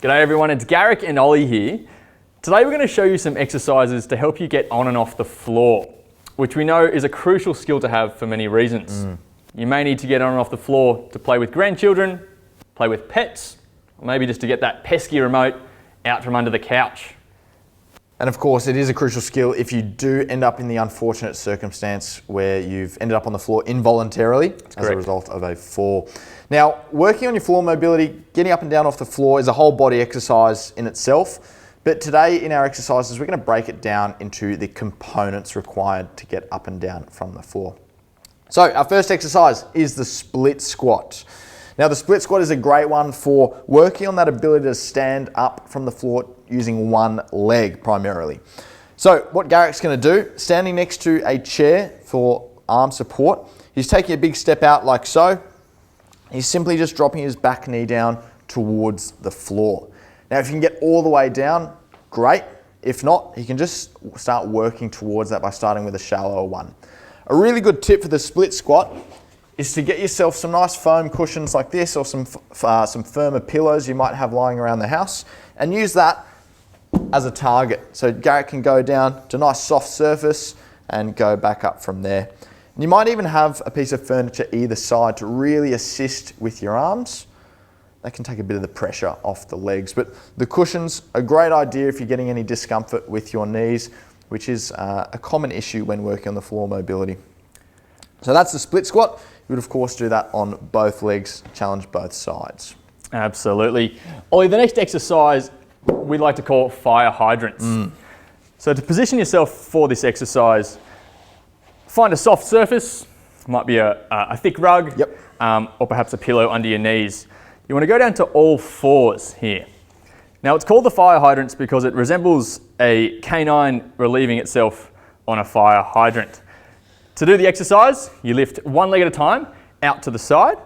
G'day everyone, it's Garrick and Ollie here. Today we're going to show you some exercises to help you get on and off the floor, which we know is a crucial skill to have for many reasons. You may need to get on and off the floor to play with grandchildren, play with pets, or maybe just to get that pesky remote out from under the couch. And of course, it is a crucial skill if you do end up in the unfortunate circumstance where you've ended up on the floor involuntarily as a result of a fall. Now, working on your floor mobility, getting up and down off the floor is a whole body exercise in itself. But today in our exercises, we're going to break it down into the components required to get up and down from the floor. So our first exercise is the split squat. Now the split squat is a great one for working on that ability to stand up from the floor using one leg primarily. So what Garrick's going to do, standing next to a chair for arm support, he's taking a big step out like so. He's simply just dropping his back knee down towards the floor. Now if you can get all the way down, great. If not, you can just start working towards that by starting with a shallower one. A really good tip for the split squat is to get yourself some nice foam cushions like this, or some firmer pillows you might have lying around the house, and use that as a target. So Garrick can go down to a nice soft surface and go back up from there. And you might even have a piece of furniture either side to really assist with your arms. That can take a bit of the pressure off the legs. But the cushions, a great idea if you're getting any discomfort with your knees, which is a common issue when working on the floor mobility. So that's the split squat. You would of course do that on both legs, challenge both sides. Absolutely. Ollie, the next exercise we like to call fire hydrants. So to position yourself for this exercise, find a soft surface, might be a thick rug, or perhaps a pillow under your knees. You want to go down to all fours here. Now it's called the fire hydrants because it resembles a canine relieving itself on a fire hydrant. To do the exercise, you lift one leg at a time out to the side,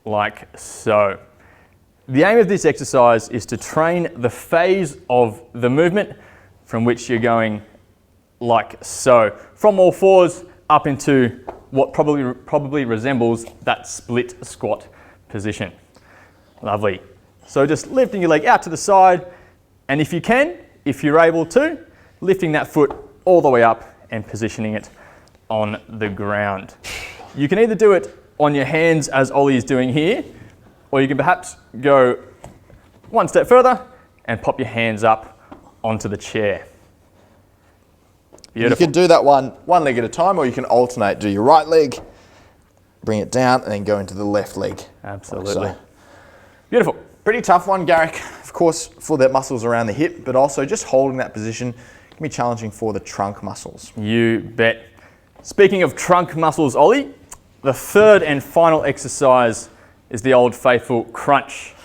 like so. The aim of this exercise is to train the phase of the movement from which you're going like so. From all fours up into what probably resembles that split squat position. Lovely. So just lifting your leg out to the side, and if you can, if you're able to, lifting that foot all the way up and positioning it on the ground. You can either do it on your hands as Ollie is doing here, or you can perhaps go one step further and pop your hands up onto the chair. Beautiful. You can do that one leg at a time, or you can alternate. Do your right leg, bring it down, and then go into the left leg. Absolutely. Like so. Beautiful. Pretty tough one, Garrick, of course, for the muscles around the hip, but also just holding that position can be challenging for the trunk muscles. You bet. Speaking of trunk muscles, Ollie, the third and final exercise is the old faithful crunch.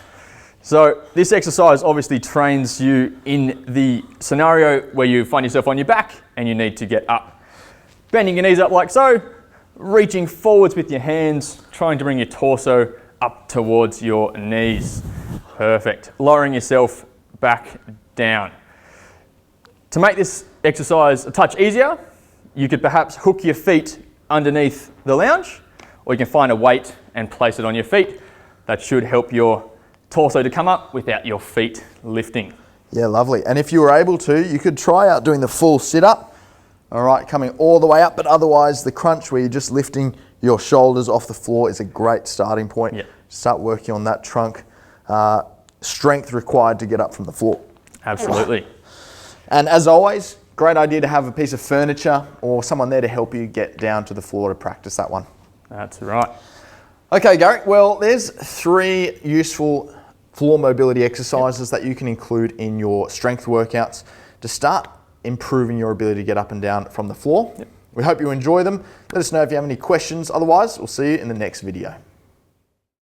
So this exercise obviously trains you in the scenario where you find yourself on your back and you need to get up. Bending your knees up like so, reaching forwards with your hands, trying to bring your torso up towards your knees. Perfect. Lowering yourself back down. To make this exercise a touch easier, you could perhaps hook your feet underneath the lounge, or you can find a weight and place it on your feet. That should help your torso to come up without your feet lifting. Yeah, lovely. And if you were able to, you could try out doing the full sit-up, all right, coming all the way up, but otherwise the crunch where you're just lifting your shoulders off the floor is a great starting point. Start working on that trunk strength required to get up from the floor. Absolutely. And as always, great idea to have a piece of furniture or someone there to help you get down to the floor to practice that one. That's right. Okay, Garrick, well, there's 3 useful floor mobility exercises that you can include in your strength workouts to start improving your ability to get up and down from the floor. We hope you enjoy them. Let us know if you have any questions. Otherwise, we'll see you in the next video.